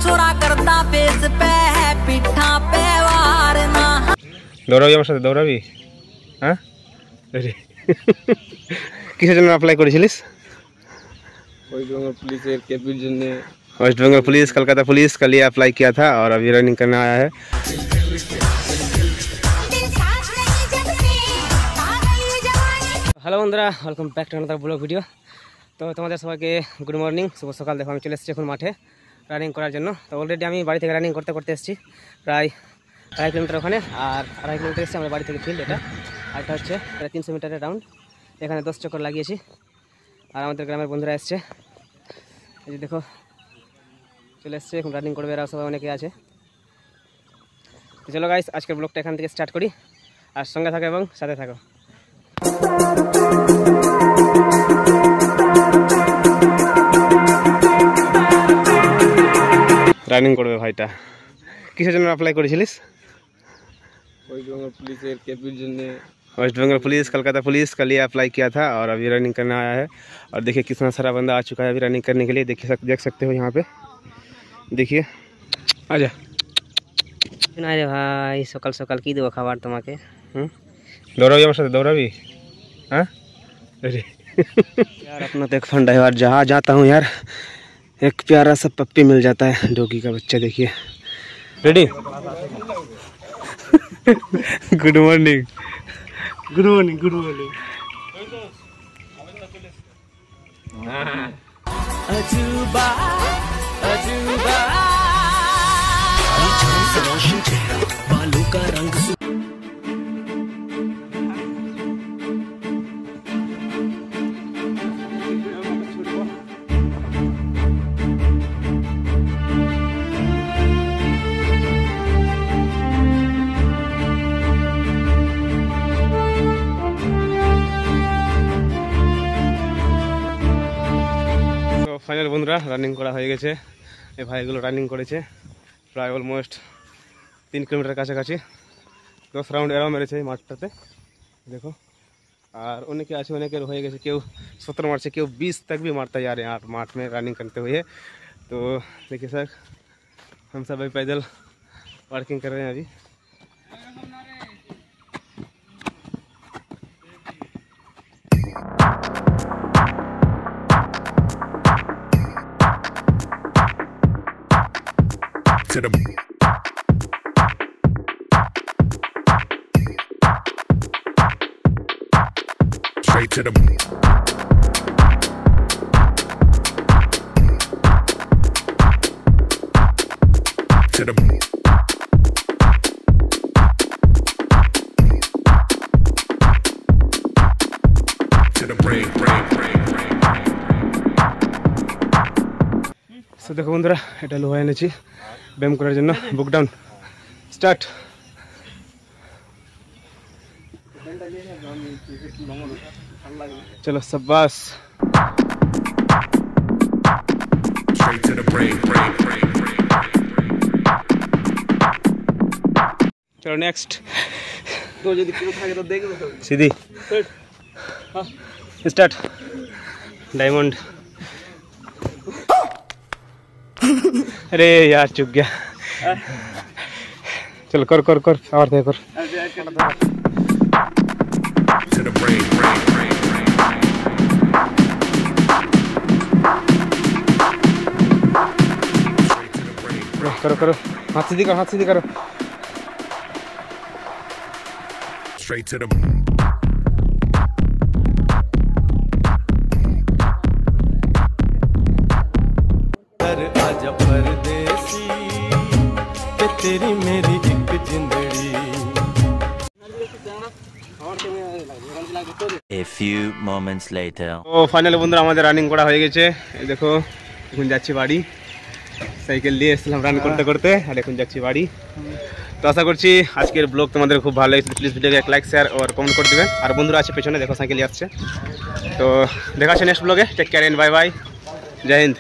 छोरा करता फेस पे है पिठा पे वारना দৌড়াবি আমার সাথে দৌড়াবি হ্যাঁ কিসের জন্য অ্যাপ্লাই করেছিলিস वेस्ट बंगाल पुलिस केपीर जन्ने West Bengal police Calcutta police का लिए अप्लाई किया था और अभी रनिंग करने आया है। हेलो बंधुरा welcome back to another blog video. तो तुम्हारे सबाइके गुड मर्निंग शुभ सकाल। देखो हमें चले एसेছি এখন মাঠে রানিং করার জন্য। তো অলরেডি আমি বাড়ি থেকে রানিং করতে করতে এসেছি প্রায় 2.5 কিলোমিটার ওখানে, আর 2.5 কিলোমিটার এসেছি আমার বাড়ি থেকে ফিল্ড এটা, আর এটা হচ্ছে প্রায় 300 মিটারের রাউন্ড। এখানে 10 চক্কর লাগিয়েছি আর আমাদের গ্রামের বন্ধুরা এসছে, এই যে দেখো চলে এসছে এখন রানিং করবে, এরা সবাই অনেকে আছে। তো চলো গাইস আজকের ব্লগটা এখান থেকে স্টার্ট করি, আর সঙ্গে থাকো এবং সাথে থাকো। রানিং করবে ভাইটা, কিসের জন্য অ্যাপ্লাই করেছিলিস? वेस्ट बंगाल पुलिस केपीर जन्ने West Bengal police Calcutta police का लिए अप्लाई किया था और अभी रनिंग करने आया है। और देखिए कितना सारा बंदा आ चुका है अभी रनिंग करने के लिए। देख सकते हो यहाँ पे, देखिए आजा। अरे भाई सकाल सकाल की देबो खाबार तुम्हें दौड़ाबी আমার সাথে दौड़ाबी हाँ अरे यार अपना तो एक फंड है यार, जहाँ जाता हूँ यार एक प्यारा सा पप्पी मिल जाता है, डॉगी का बच्चा। देखिए ready good morning good morning good morning. अजूबा अजूबा बालों का रंग ফাইনাল বন্ধুরা রানিং করা হয়ে গেছে। এই ভাইগুলো রানিং করেছে প্রায় অলমোস্ট 3 কিলোমিটার কাছাকাছি, 10 রাউন্ড এরাও মেরেছে এই মাঠটাতে देखो। और অনেকে আছে, অনেকের হয়ে গেছে, কেউ 17 मारছে, কেউ 20 तक भी मारता यार यहाँ माठ में रनिंग करते हुए। तो देखिए सर हम सब अभी पैदल वर्किंग कर रहे हैं अभी। To the straight to the to the to the break break break break। So দেখো বন্ধুরা এটা লোহা এনেছি ব্যায়াম করার জন্য। বুক ডাউন স্টার্ট। चलो शाबाश। Straight to the break break break break। चलो नेक्स्ट तो यदि केउ থাকে তো দেখবে তো सीधी स्टार्ट। डायमंड अरे यार चुक गया। चलो कर कर कर और दे कर। To the break break break break। करो करो हाथ सीधी करो, हाथ सीधी करो। Straight to the आजा परदेसी ते तेरी मेरी एक जिंदड़ी। A few moments later। তো ফাইনালি বন্ধুরা আমাদের রানিং করা হয়ে গেছে। এই দেখো এখন যাচ্ছি বাড়ি, সাইকেল দিয়ে এসেছিলাম রান করতে করতে, আর এখন যাচ্ছি বাড়ি। তো আশা করছি আজকের ব্লগ তোমাদের খুব ভালো লেগেছে। প্লিজ ভিডিওকে এক লাইক শেয়ার আর কমেন্ট করে দেবেন। আর বন্ধুরা আছে পেছনে দেখো সাইকেল আসছে। তো দেখা হচ্ছে নেক্সট ব্লগে। Take care and bye bye, Jai Hind.